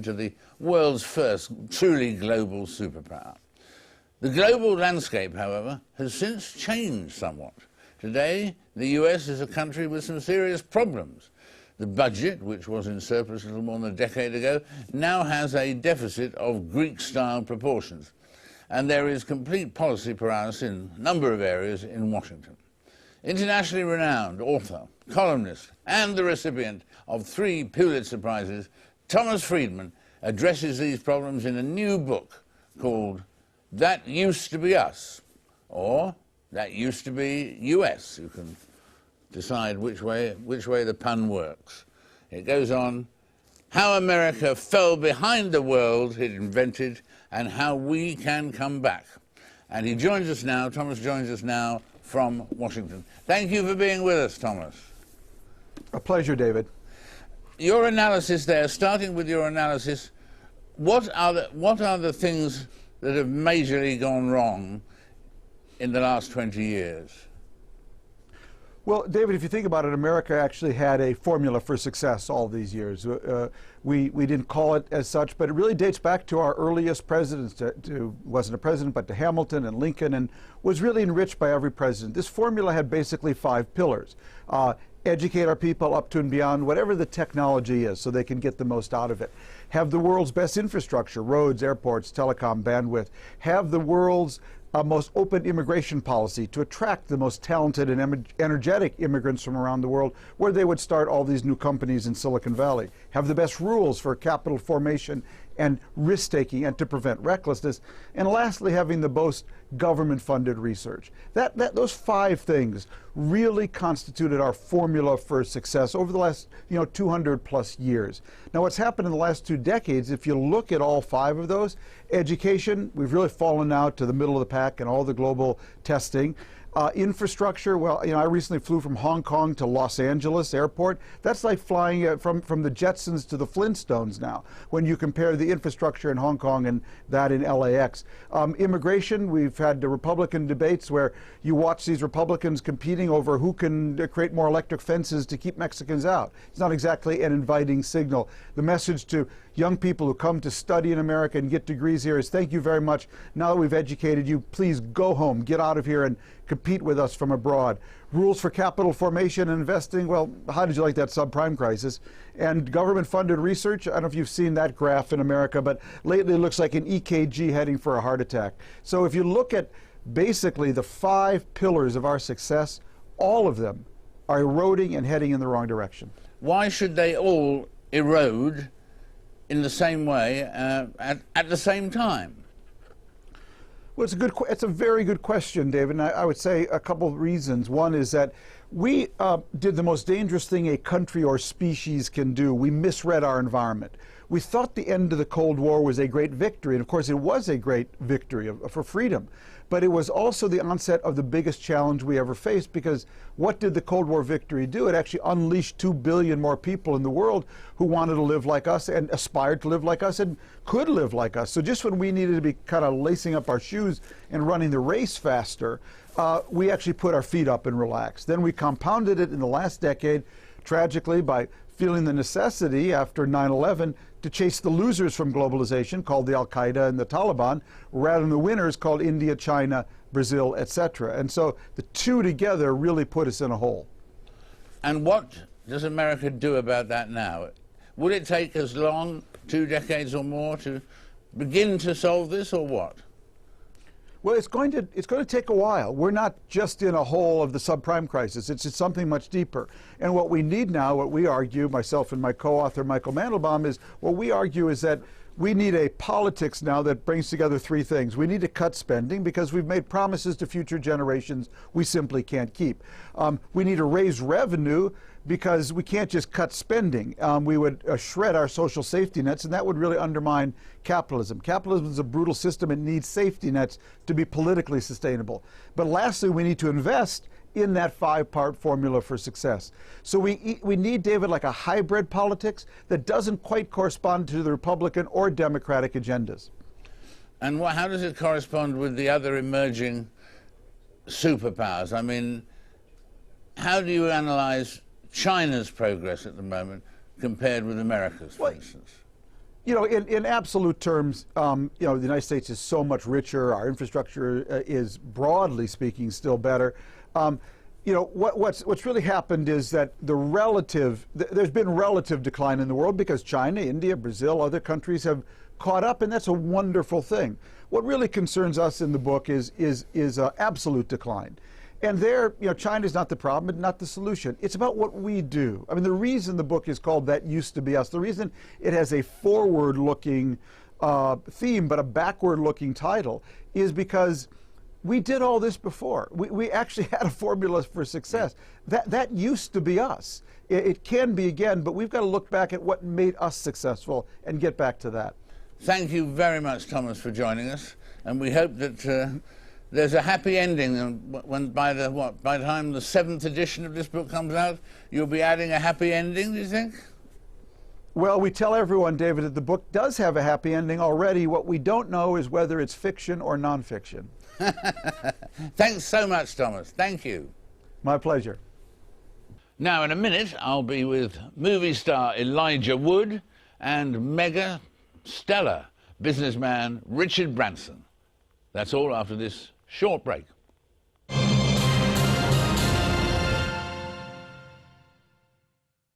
to the world's first truly global superpower. The global landscape, however, has since changed somewhat. Today, the US is a country with some serious problems. The budget, which was in surplus a little more than a decade ago, now has a deficit of Greek-style proportions. And there is complete policy paralysis in a number of areas in Washington. Internationally renowned author, columnist, and the recipient of 3 Pulitzer Prizes, Thomas Friedman addresses these problems in a new book called That Used to Be Us, or That Used to Be US. You can decide which way the pun works. It goes on, how America fell behind the world it invented and how we can come back. And he joins us now, Thomas joins us now from Washington. Thank you for being with us, Thomas. A pleasure, David. Your analysis there, starting with your analysis, what are the things that have majorly gone wrong in the last 20 years? Well, David, if you think about it, America actually had a formula for success all these years. We didn't call it as such, but it really dates back to our earliest presidents, wasn't a president, but to Hamilton and Lincoln, and was really enriched by every president. This formula had basically 5 pillars. Educate our people up to and beyond whatever the technology is so they can get the most out of it. Have the world's best infrastructure, roads, airports, telecom, bandwidth. Have the world's most open immigration policy to attract the most talented and energetic immigrants from around the world, where they would start all these new companies in Silicon Valley. Have the best rules for capital formation and risk-taking and to prevent recklessness. And lastly, having the most government-funded research. Those 5 things really constituted our formula for success over the last 200 plus years. Now, what's happened in the last 2 decades, if you look at all 5 of those, education, we've really fallen out to the middle of the pack in all the global testing. Infrastructure, well, I recently flew from Hong Kong to Los Angeles airport. That's like flying from the Jetsons to the Flintstones now, when you compare the infrastructure in Hong Kong and that in LAX. Immigration, we've had the Republican debates where you watch these Republicans competing over who can create more electric fences to keep Mexicans out. It's not exactly an inviting signal. The message to young people who come to study in America and get degrees here is thank you very much. Now that we've educated you, please go home, get out of here and compete with us from abroad. Rules for capital formation and investing, well, how did you like that subprime crisis? And government-funded research, I don't know if you've seen that graph in America, but lately it looks like an EKG heading for a heart attack. So if you look at basically the 5 pillars of our success, all of them are eroding and heading in the wrong direction. Why should they all erode in the same way at the same time? Well, it's a very good question, David, and I would say a couple of reasons. One is that we did the most dangerous thing a country or species can do. We misread our environment. We thought the end of the Cold War was a great victory, and of course it was a great victory for freedom. But it was also the onset of the biggest challenge we ever faced, because what did the Cold War victory do? It actually unleashed 2 billion more people in the world who wanted to live like us and aspired to live like us and could live like us. So just when we needed to be kind of lacing up our shoes and running the race faster, we actually put our feet up and relaxed. Then we compounded it in the last decade, tragically, by feeling the necessity after 9/11 to chase the losers from globalization, called the Al-Qaeda and the Taliban, rather than the winners called India, China, Brazil, etc. And so the two together really put us in a hole. And what does America do about that now? Would it take as long, 2 decades or more, to begin to solve this, or what? Well, it's going to take a while. We're not just in a hole of the subprime crisis. It's something much deeper. And what we need now, what we argue, myself and my co-author Michael Mandelbaum, is what we argue is that we need a politics now that brings together 3 things. We need to cut spending because we've made promises to future generations we simply can't keep. We need to raise revenue because we can't just cut spending. We would shred our social safety nets, and that would really undermine capitalism. Capitalism is a brutal system. It needs safety nets to be politically sustainable. But lastly, we need to invest in that 5-part formula for success. So we need, David, like a hybrid politics that doesn't quite correspond to the Republican or Democratic agendas. And how does it correspond with the other emerging superpowers? I mean, how do you analyze China's progress at the moment compared with America's, for instance? You know, in absolute terms, you know, the United States is so much richer. Our infrastructure is, broadly speaking, still better. You know, what's really happened is that there's been relative decline in the world because China, India, Brazil, other countries have caught up, and that's a wonderful thing. What really concerns us in the book is absolute decline. And there, you know, China's not the problem and not the solution. It's about what we do. I mean, the reason the book is called That Used to Be Us, the reason it has a forward-looking theme but a backward-looking title is because we did all this before. We actually had a formula for success. That used to be us. It can be again, but we've got to look back at what made us successful and get back to that. Thank you very much, Thomas, for joining us, and we hope that there's a happy ending, and by the time the 7th edition of this book comes out, you'll be adding a happy ending, do you think? Well, we tell everyone, David, that the book does have a happy ending already. What we don't know is whether it's fiction or nonfiction. Thanks so much, Thomas. Thank you. My pleasure. Now, in a minute, I'll be with movie star Elijah Wood and mega stellar businessman Richard Branson. That's all after this short break.